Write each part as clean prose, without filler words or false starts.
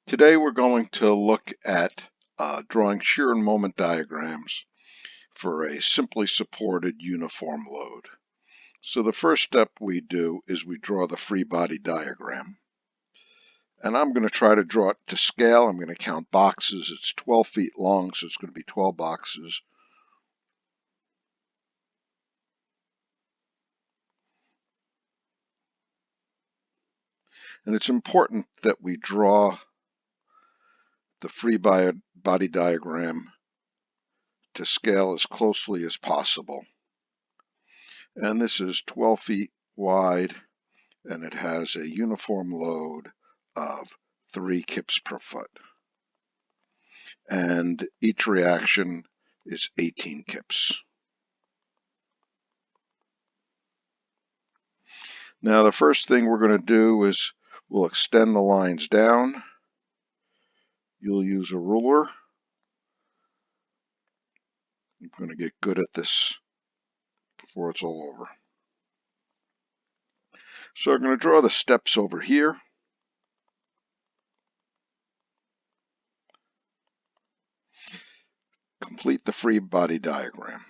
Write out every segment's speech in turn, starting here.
Today we're going to look at drawing shear and moment diagrams for a simply supported uniform load. So the first step we do is we draw the free body diagram. And I'm going to try to draw it to scale. I'm going to count boxes. It's 12 feet long, so it's going to be 12 boxes. And it's important that we draw the free body diagram to scale as closely as possible. And this is 12 feet wide, and it has a uniform load of 3 kips per foot. And each reaction is 18 kips. Now the first thing we're going to do is we'll extend the lines down. You'll use a ruler. I'm going to get good at this before it's all over. So I'm going to draw the steps over here. Complete the free body diagram.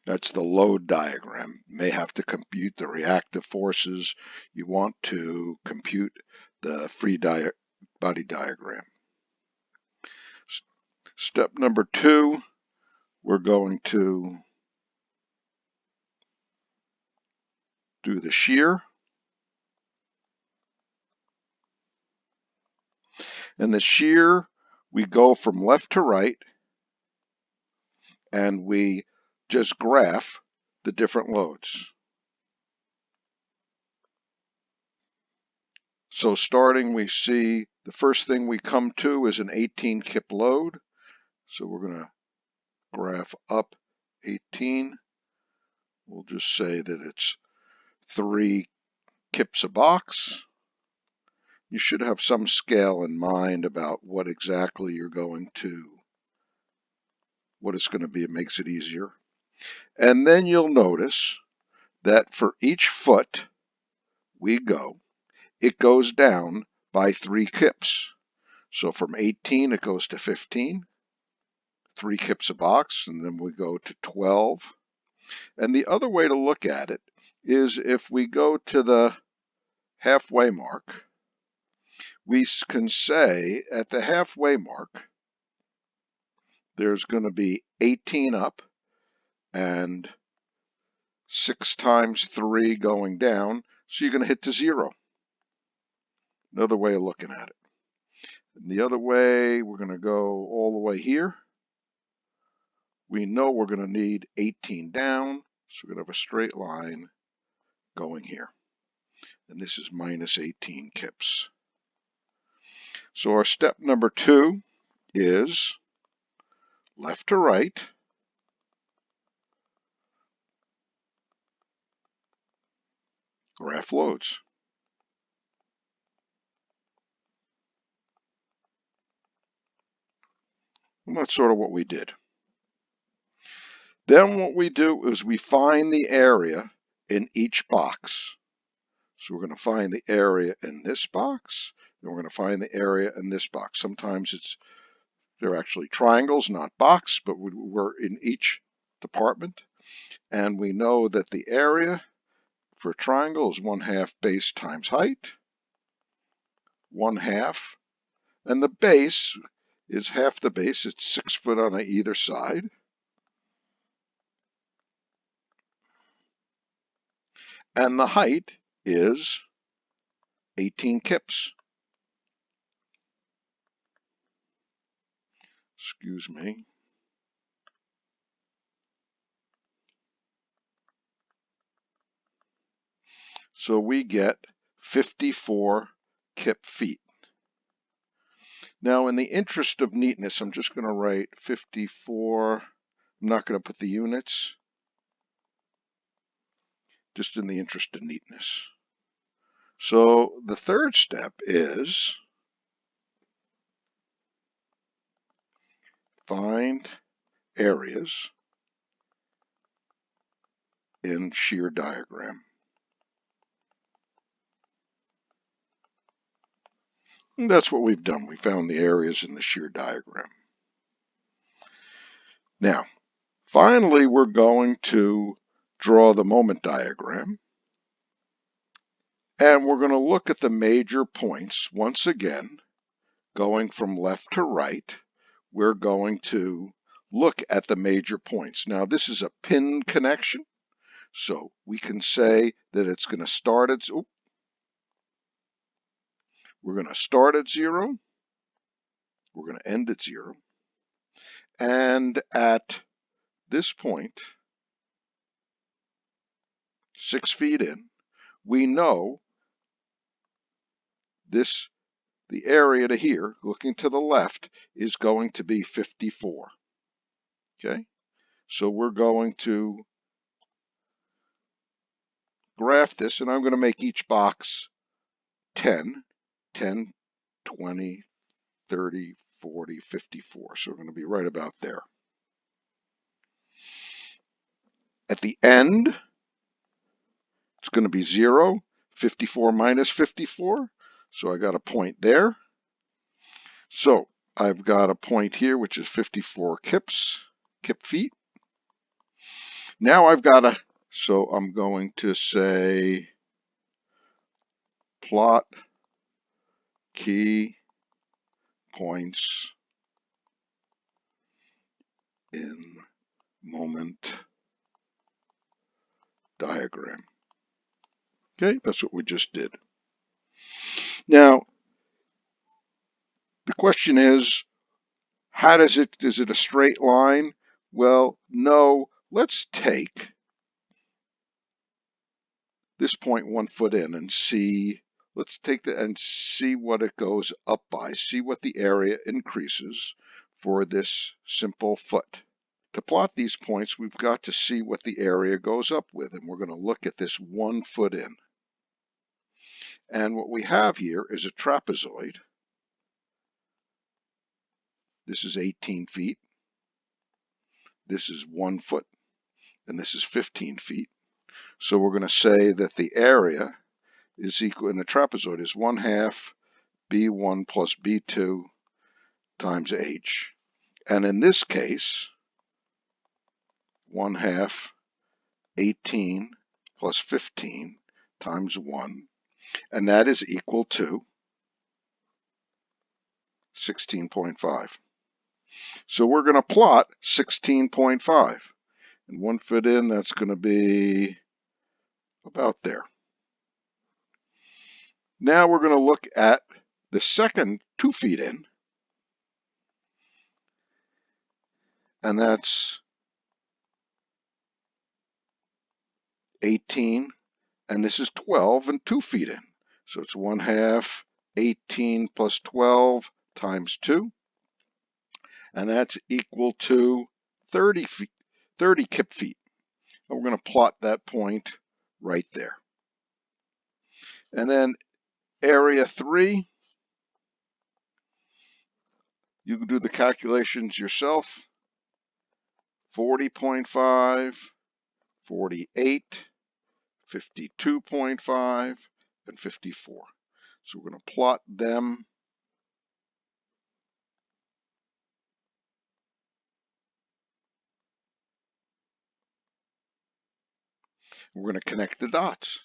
That's the load diagram. You may have to compute the reactive forces. You want to compute the free body diagram. Step number 2, we're going to do the shear. And the shear, we go from left to right, and we just graph the different loads. So starting, we see the first thing we come to is an 18 kip load. So we're going to graph up 18. We'll just say that it's 3 kips a box. You should have some scale in mind about what exactly you're going to, what it's going to be. It makes it easier. And then you'll notice that for each foot we go, it goes down by 3 kips. So from 18 it goes to 15, 3 kips a box, and then we go to 12. And the other way to look at it is if we go to the halfway mark, we can say at the halfway mark, there's going to be 18 up and 6 times 3 going down, so you're going to hit to 0. Another way of looking at it. And the other way, we're going to go all the way here. We know we're going to need 18 down, so we're going to have a straight line going here. And this is minus 18 kips. So our step number 2 is left to right. Graph loads. And that's sort of what we did. Then what we do is we find the area in each box. So we're going to find the area in this box, and we're going to find the area in this box. Sometimes they're actually triangles, not box, but we're in each department. And we know that the area for a triangle is 1/2 base times height, 1/2, and the base is half the base. It's 6 foot on either side. And the height is 18 kips. Excuse me. So we get 54 kip feet. Now, in the interest of neatness, I'm just going to write 54. I'm not going to put the units, just in the interest of neatness. So the third step is find areas in shear diagram. And that's what we've done. We found the areas in the shear diagram. Now, finally, we're going to draw the moment diagram. And we're going to look at the major points once again, going from left to right. We're going to look at the major points. Now, this is a pin connection, so we can say that it's going to start at, we're going to start at 0, we're going to end at 0, and at this point, 6 feet in, we know this, the area to here, looking to the left, is going to be 54. Okay, so we're going to graph this, and I'm going to make each box 10, 10, 20, 30, 40, 54. So we're going to be right about there. At the end, it's going to be 0, 54 minus 54. So I got a point there. So I've got a point here, which is 54 kip feet. Now I've got a, so I'm going to say plot key points in moment diagram. Okay, that's what we just did. Now, the question is, how does it, is it a straight line? Well, no, let's take this point 1 foot in and see, let's take that and see what it goes up by, see what the area increases for this simple foot. To plot these points, we've got to see what the area goes up with, and we're going to look at this 1 foot in. And what we have here is a trapezoid. This is 18 feet. This is 1 foot, and this is 15 feet. So we're going to say that the area is equal, in the trapezoid, is 1/2 B1 plus B2 times H. And in this case, 1/2 18 plus 15 times 1, and that is equal to 16.5. So we're going to plot 16.5. And 1 foot in, that's going to be about there. Now we're going to look at the second 2 feet in, and that's 18, and this is 12 and 2 feet in. So it's 1/2 18 plus 12 times 2, and that's equal to 30 feet, 30 kip feet. And we're going to plot that point right there. And then area 3, you can do the calculations yourself. 40.5, 48, 52.5, and 54. So we're going to plot them. We're going to connect the dots.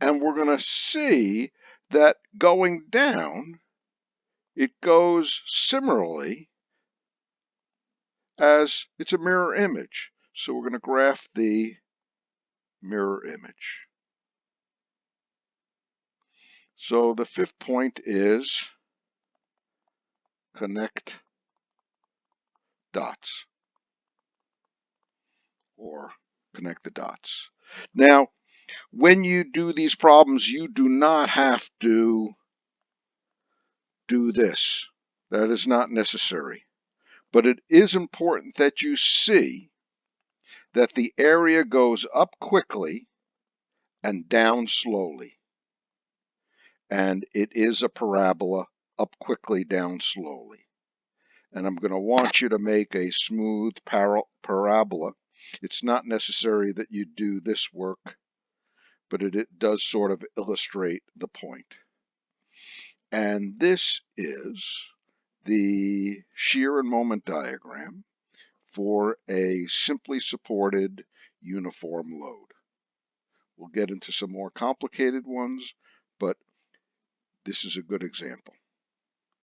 And we're going to see that going down, it goes similarly as it's a mirror image. So we're going to graph the mirror image. So the 5th point is connect dots, or connect the dots. Now, when you do these problems, you do not have to do this. That is not necessary. But it is important that you see that the area goes up quickly and down slowly. And it is a parabola, up quickly, down slowly. And I'm going to want you to make a smooth parabola. It's not necessary that you do this work, but it does sort of illustrate the point. And this is the shear and moment diagram for a simply supported uniform load. We'll get into some more complicated ones, but this is a good example.